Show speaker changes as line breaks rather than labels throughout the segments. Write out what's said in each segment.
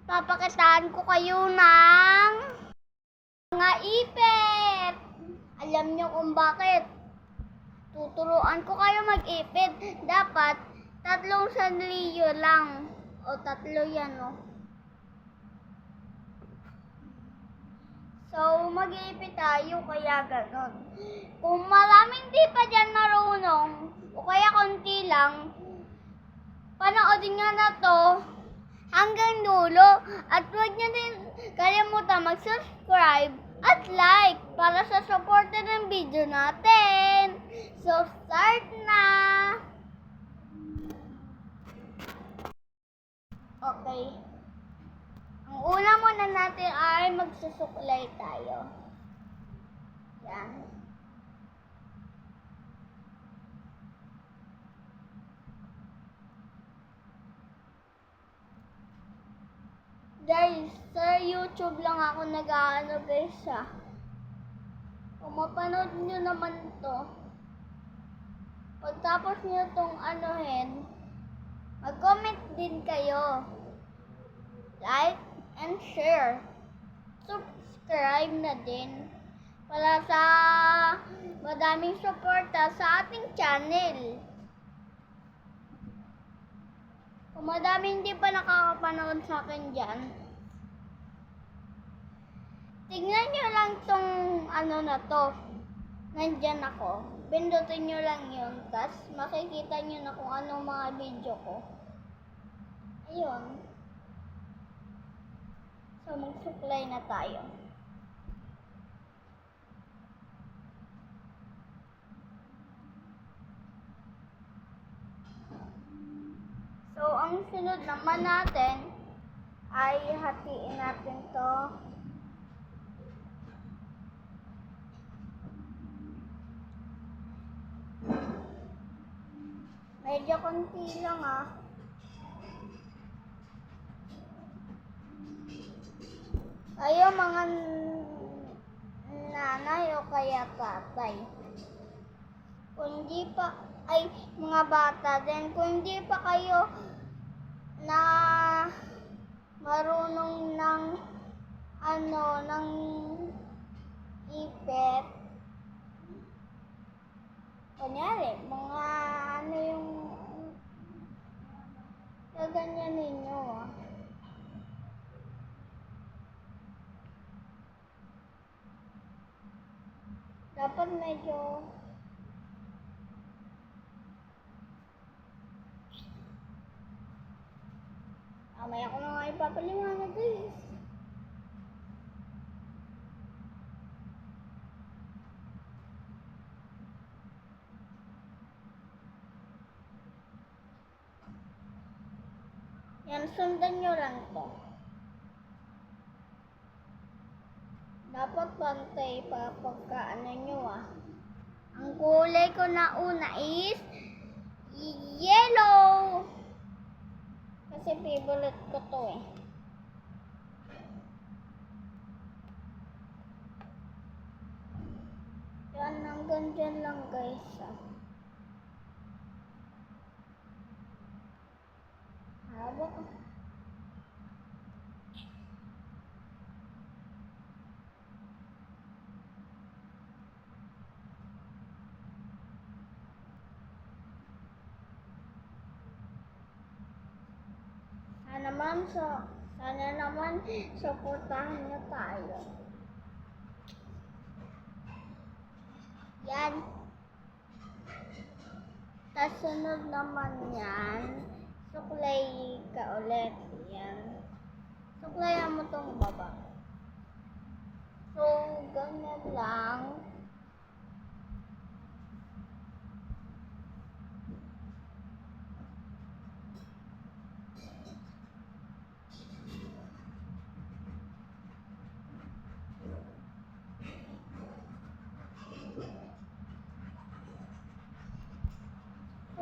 Papakitaan ko kayo ng mga ipit. Alam niyo kung bakit? Tuturuan ko kayo mag-ipit. Dapat 3 sandalyo lang. O 3 yan, o. So, mag-iipit tayo, kaya ganon. Kung maraming di pa dyan marunong, o kaya konti lang, panoodin nga na to hanggang dulo. At huwag nyo din kalimutan mag-subscribe at like para sa suporta ng video natin. So, start na! Okay. Ang una muna natin ay magsusuklay tayo. Yan. Guys, sa YouTube lang ako nag-aano guys ha. Kung mapanood nyo naman to, pagtapos nyo tong anuhin, mag-comment din kayo. Like and share. Subscribe na din para sa madaming suporta sa ating channel. Kung madaming hindi pa nakakapanood sa akin dyan, tignan nyo lang tong ano na to. Nandyan ako. Pindutin nyo lang yun. Tapos makikita nyo na kung anong mga video ko. Ayun. So, magsuklay na tayo. So, ang sunod naman natin ay hatiin natin to. Medyo konti lang ah. Kayo mga nanay o kaya tatay. Kung di pa, ay mga bata din, kung di pa kayo na marunong ng ano, ng ipit, kunyari, mga ano yung gaganyan ninyo ah. Dapat medyo mamaya ko na nga ipapaliwanag guys. Yan, sundan nyo lang to. Dapat pantay pa pagkaano nyo ah. Ang kulay ko na una is yellow. Kasi favorite ko to eh. Yan, hanggang dyan lang guys ah. Haba ko. Sana naman suportahan nyo tayo. Yan. Tapos sunod naman yan, suklay ka ulit. Yan. Suklayan mo tong baba. So, ganyan lang.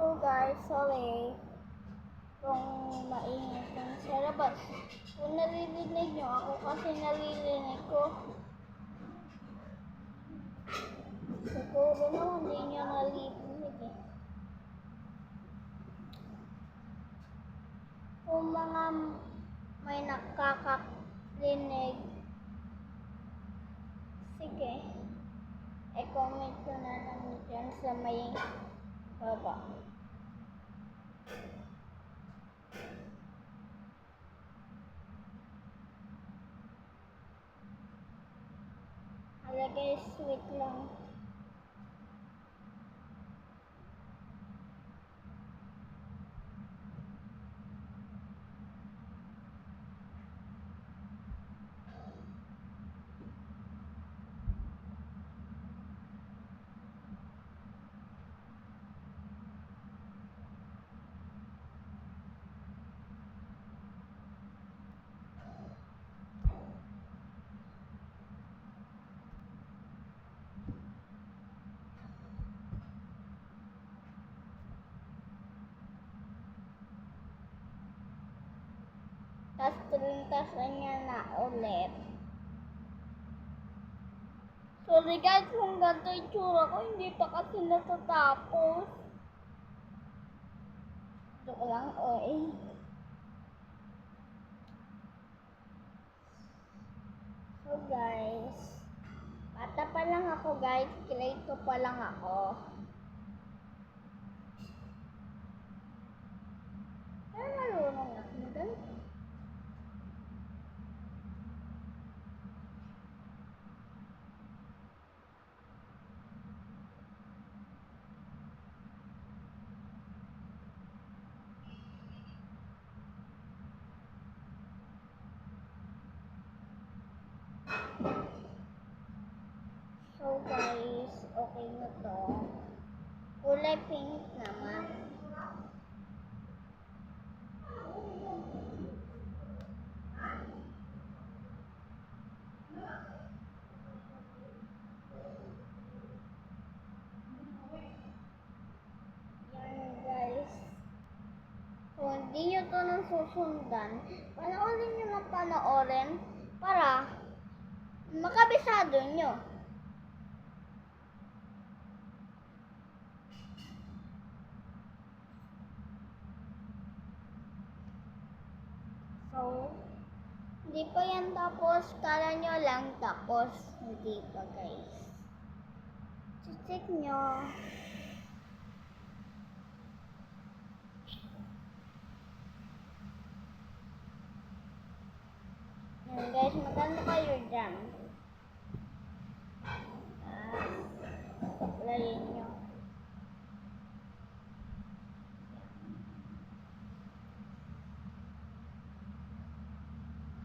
So guys, sorry kung maingit ang sa labas. Kung naririnig nyo ako kasi naririnig ko. Siguro naman hindi nyo naririnig eh. Kung mga may nakakarinig. Sige, i-comment ko na lang dyan sa may baba. Hala guys, wait lang. Tapos pinuntasan niya na ulit. Sorry guys kung ganito yung tsura ko, hindi pa kasi natatapos. Joke lang, oy. So guys, bata pa lang ako guys, grade 2 pa lang ako. Pero marunong na ako ganito. So guys, okay na to. Kulay pink naman. Yan guys. Kung hindi nyo to nang susundan, panoorin nyo ng panoorin para makabisado nyo. So, hindi pa yan tapos. Kala nyo lang tapos. Hindi pa guys. Check nyo. Yan guys, maganda kayo dyan. Applyin nyo.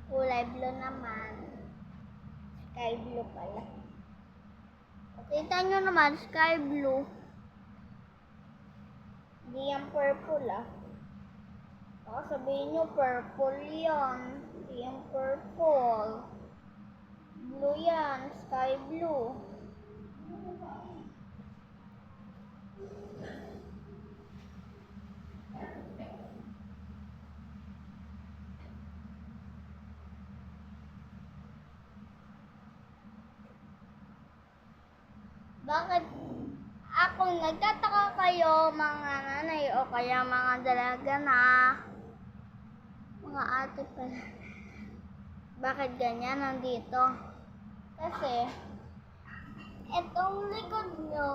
Kulay blue naman. Sky blue pala. Kita nyo naman, sky blue. Hindi yan purple ah. Baka sabihin nyo, purple yan. Hindi yan purple. Blue yan, sky blue. Bakit ako nagtataka kayo mga nanay o kaya mga dalaga na mga ate pala. Bakit ganyan nandito? Kasi etong likod nyo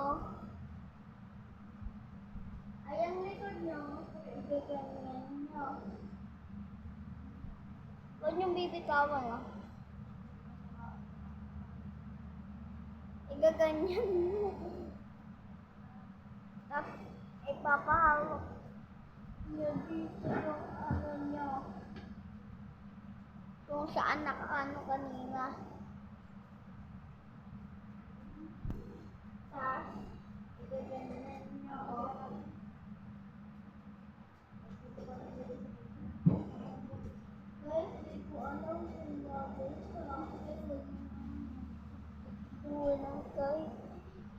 ay ang likod nyo ganyan nyo. Huwag nyo bibitawan o. Igaganyan mo. Tapos, ipapahawak nyo dito yung ano nyo. Kung saan nakaano kanina. Tapos, igaganyan nyo. Guys, hindi ko alam kung bagay sa akin. Walang kahit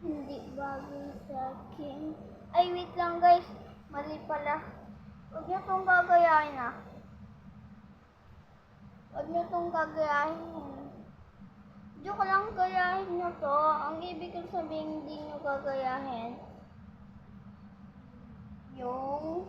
hindi bagay sa akin. Ay, wait lang guys. Mali pala. Huwag nyo itong gagayahin ah. Huwag nyo itong gagayahin. Joke lang, gayahin nyo to. Ang ibig kong sabihin, hindi nyo gagayahin. Yung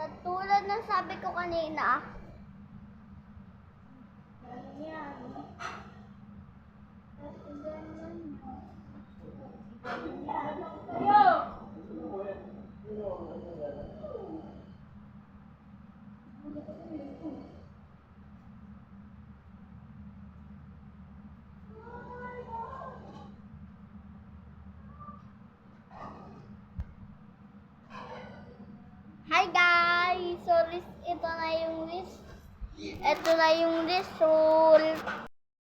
Katulad ng sabi ko kanina. Hi guys! So, ito na yung result.